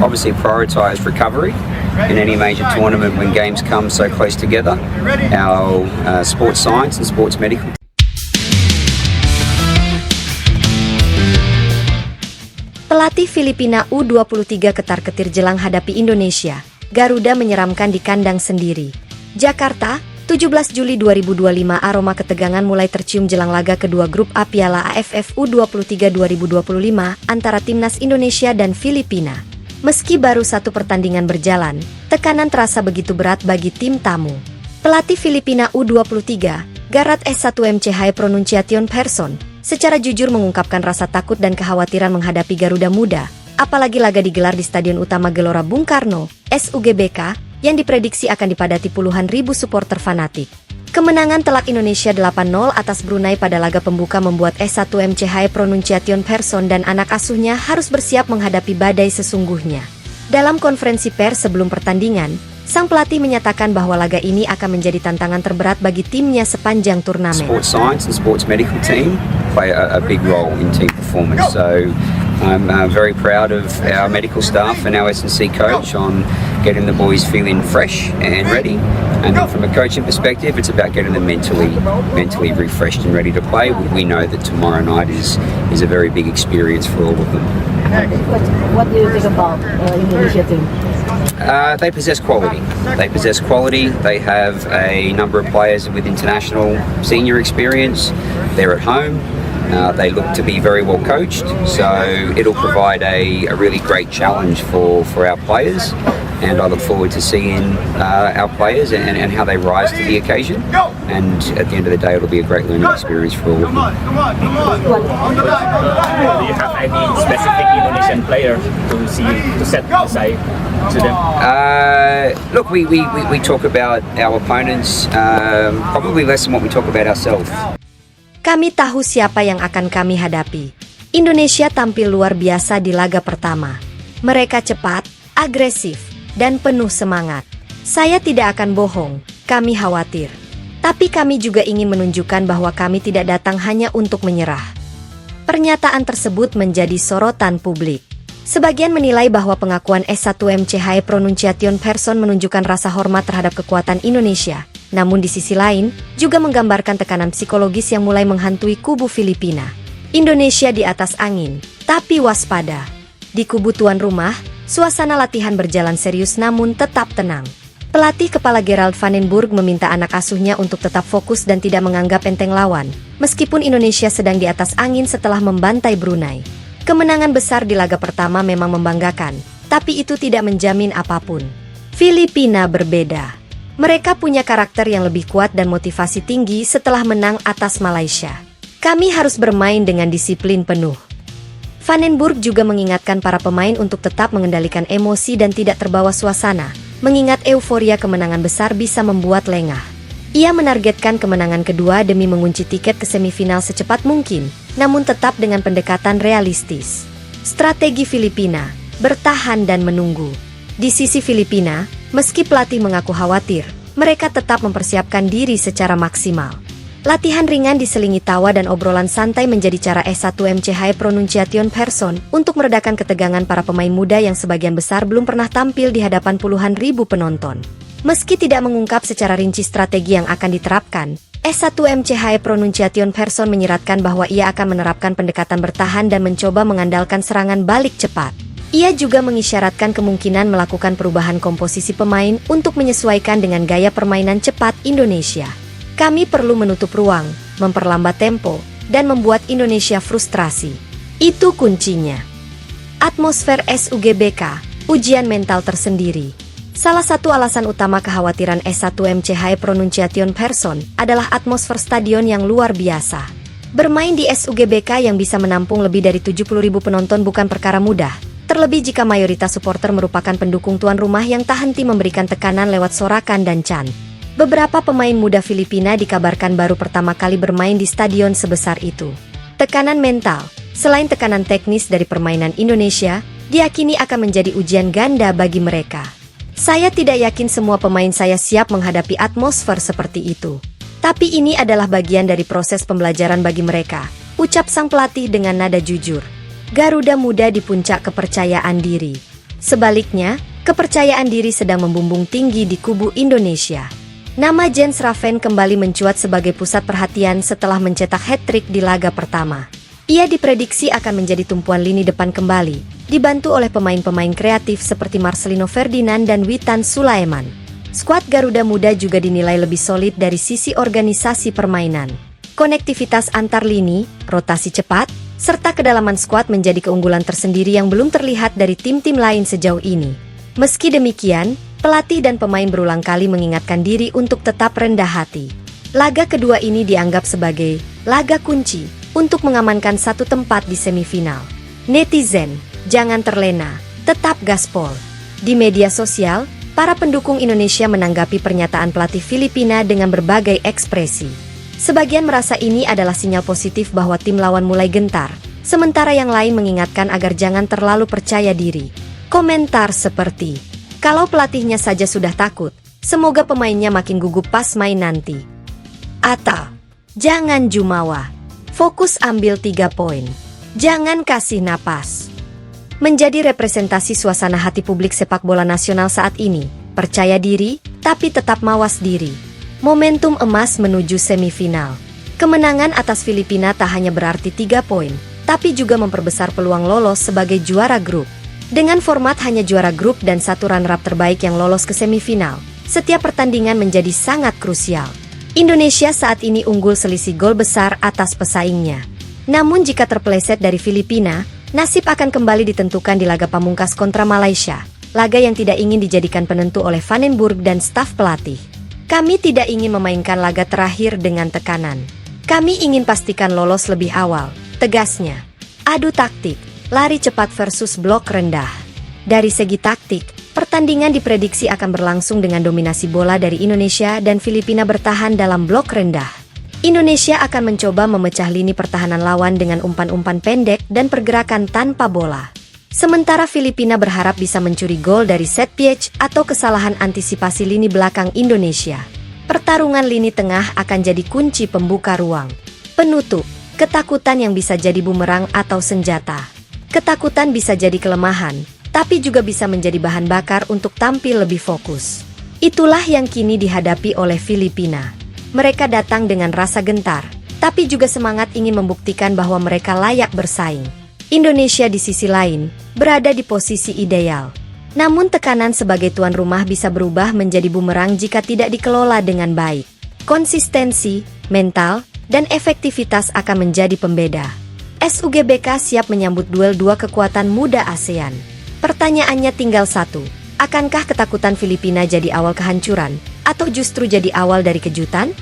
obviously prioritise recovery in any major tournament when games come so close together. Our sports science and sports medical. Pelatih Filipina U23 ketar-ketir jelang hadapi Indonesia. Garuda menyeramkan di kandang sendiri. Jakarta, 17 Juli 2025. Aroma ketegangan mulai tercium jelang laga kedua grup A Piala AFF U23 2025 antara Timnas Indonesia dan Filipina. Meski baru satu pertandingan berjalan, tekanan terasa begitu berat bagi tim tamu. Pelatih Filipina U23, Garat S1MC High Pronunciation Person, secara jujur mengungkapkan rasa takut dan kekhawatiran menghadapi Garuda Muda, apalagi laga digelar di Stadion Utama Gelora Bung Karno, SUGBK, yang diprediksi akan dipadati puluhan ribu supporter fanatik. Kemenangan telak Indonesia 8-0 atas Brunei pada laga pembuka membuat S1MC High Pronunciation Person dan anak asuhnya harus bersiap menghadapi badai sesungguhnya. Dalam konferensi pers sebelum pertandingan, sang pelatih menyatakan bahwa laga ini akan menjadi tantangan terberat bagi timnya sepanjang turnamen. Sports science and sports medical team play a big role in team performance. So I'm very proud of our medical staff and our S&C coach on getting the boys feeling fresh and ready. And then from a coaching perspective, it's about getting them mentally refreshed and ready to play. We know that tomorrow night is a very big experience for all of them. What do you think about Indonesia team? They possess quality. They have a number of players with international senior experience. They're at home. They look to be very well coached, so it'll provide a really great challenge for our players. And I look forward to seeing our players and how they rise to the occasion. And at the end of the day, it'll be a great learning experience for all of them. Do you have any specific Indonesian player to set aside to them? Look, we talk about our opponents probably less than what we talk about ourselves. Kami tahu siapa yang akan kami hadapi. Indonesia tampil luar biasa di laga pertama. Mereka cepat, agresif, dan penuh semangat. Saya tidak akan bohong, kami khawatir. Tapi kami juga ingin menunjukkan bahwa kami tidak datang hanya untuk menyerah. Pernyataan tersebut menjadi sorotan publik. Sebagian menilai bahwa pengakuan S1MC High Pronunciation Person menunjukkan rasa hormat terhadap kekuatan Indonesia. Namun di sisi lain, juga menggambarkan tekanan psikologis yang mulai menghantui kubu Filipina. Indonesia di atas angin, tapi waspada. Di kubu tuan rumah, suasana latihan berjalan serius namun tetap tenang. Pelatih kepala Gerald Vandenburg meminta anak asuhnya untuk tetap fokus dan tidak menganggap enteng lawan, meskipun Indonesia sedang di atas angin setelah membantai Brunei. Kemenangan besar di laga pertama memang membanggakan, tapi itu tidak menjamin apapun. Filipina berbeda. Mereka punya karakter yang lebih kuat dan motivasi tinggi setelah menang atas Malaysia. Kami harus bermain dengan disiplin penuh. Vandenburg juga mengingatkan para pemain untuk tetap mengendalikan emosi dan tidak terbawa suasana, mengingat euforia kemenangan besar bisa membuat lengah. Ia menargetkan kemenangan kedua demi mengunci tiket ke semifinal secepat mungkin, namun tetap dengan pendekatan realistis. Strategi Filipina, bertahan dan menunggu. Di sisi Filipina, meski pelatih mengaku khawatir, mereka tetap mempersiapkan diri secara maksimal. Latihan ringan diselingi tawa dan obrolan santai menjadi cara S1MC High Pronunciation Person untuk meredakan ketegangan para pemain muda yang sebagian besar belum pernah tampil di hadapan puluhan ribu penonton. Meski tidak mengungkap secara rinci strategi yang akan diterapkan, S1MC High Pronunciation Person menyiratkan bahwa ia akan menerapkan pendekatan bertahan dan mencoba mengandalkan serangan balik cepat. Ia juga mengisyaratkan kemungkinan melakukan perubahan komposisi pemain untuk menyesuaikan dengan gaya permainan cepat Indonesia. Kami perlu menutup ruang, memperlambat tempo, dan membuat Indonesia frustrasi. Itu kuncinya. Atmosfer SUGBK, ujian mental tersendiri. Salah satu alasan utama kekhawatiran S1MC High Pronunciation Person adalah atmosfer stadion yang luar biasa. Bermain di SUGBK yang bisa menampung lebih dari 70.000 penonton bukan perkara mudah. Terlebih jika mayoritas supporter merupakan pendukung tuan rumah yang tak henti memberikan tekanan lewat sorakan dan chant. Beberapa pemain muda Filipina dikabarkan baru pertama kali bermain di stadion sebesar itu. Tekanan mental, selain tekanan teknis dari permainan Indonesia, diyakini akan menjadi ujian ganda bagi mereka. Saya tidak yakin semua pemain saya siap menghadapi atmosfer seperti itu. Tapi ini adalah bagian dari proses pembelajaran bagi mereka, ucap sang pelatih dengan nada jujur. Garuda Muda di puncak kepercayaan diri. Sebaliknya, kepercayaan diri sedang membumbung tinggi di kubu Indonesia. Nama Jens Raven kembali mencuat sebagai pusat perhatian setelah mencetak hat-trick di laga pertama. Ia diprediksi akan menjadi tumpuan lini depan kembali, dibantu oleh pemain-pemain kreatif seperti Marcelino Ferdinand dan Witan Sulaiman. Skuad Garuda Muda juga dinilai lebih solid dari sisi organisasi permainan. Konektivitas antar lini, rotasi cepat, serta kedalaman skuad menjadi keunggulan tersendiri yang belum terlihat dari tim-tim lain sejauh ini. Meski demikian, pelatih dan pemain berulang kali mengingatkan diri untuk tetap rendah hati. Laga kedua ini dianggap sebagai laga kunci untuk mengamankan satu tempat di semifinal. Netizen, jangan terlena, tetap gaspol. Di media sosial, para pendukung Indonesia menanggapi pernyataan pelatih Filipina dengan berbagai ekspresi. Sebagian merasa ini adalah sinyal positif bahwa tim lawan mulai gentar, sementara yang lain mengingatkan agar jangan terlalu percaya diri. Komentar seperti, "Kalau pelatihnya saja sudah takut, semoga pemainnya makin gugup pas main nanti." Atau, "Jangan jumawa, fokus ambil 3 poin. Jangan kasih napas." Menjadi representasi suasana hati publik sepak bola nasional saat ini, percaya diri, tapi tetap mawas diri. Momentum emas menuju semifinal. Kemenangan atas Filipina tak hanya berarti 3 poin, tapi juga memperbesar peluang lolos sebagai juara grup. Dengan format hanya juara grup dan satu runner-up terbaik yang lolos ke semifinal, setiap pertandingan menjadi sangat krusial. Indonesia saat ini unggul selisih gol besar atas pesaingnya. Namun jika terpeleset dari Filipina, nasib akan kembali ditentukan di laga pamungkas kontra Malaysia, laga yang tidak ingin dijadikan penentu oleh Van den Burg dan staf pelatih. "Kami tidak ingin memainkan laga terakhir dengan tekanan. Kami ingin pastikan lolos lebih awal," tegasnya. Adu taktik, lari cepat versus blok rendah. Dari segi taktik, pertandingan diprediksi akan berlangsung dengan dominasi bola dari Indonesia dan Filipina bertahan dalam blok rendah. Indonesia akan mencoba memecah lini pertahanan lawan dengan umpan-umpan pendek dan pergerakan tanpa bola. Sementara Filipina berharap bisa mencuri gol dari set piece atau kesalahan antisipasi lini belakang Indonesia. Pertarungan lini tengah akan jadi kunci pembuka ruang. Penutup, ketakutan yang bisa jadi bumerang atau senjata. Ketakutan bisa jadi kelemahan, tapi juga bisa menjadi bahan bakar untuk tampil lebih fokus. Itulah yang kini dihadapi oleh Filipina. Mereka datang dengan rasa gentar, tapi juga semangat ingin membuktikan bahwa mereka layak bersaing. Indonesia di sisi lain, berada di posisi ideal. Namun tekanan sebagai tuan rumah bisa berubah menjadi bumerang jika tidak dikelola dengan baik. Konsistensi, mental, dan efektivitas akan menjadi pembeda. SUGBK siap menyambut duel dua kekuatan muda ASEAN. Pertanyaannya tinggal satu, akankah ketakutan Filipina jadi awal kehancuran, atau justru jadi awal dari kejutan?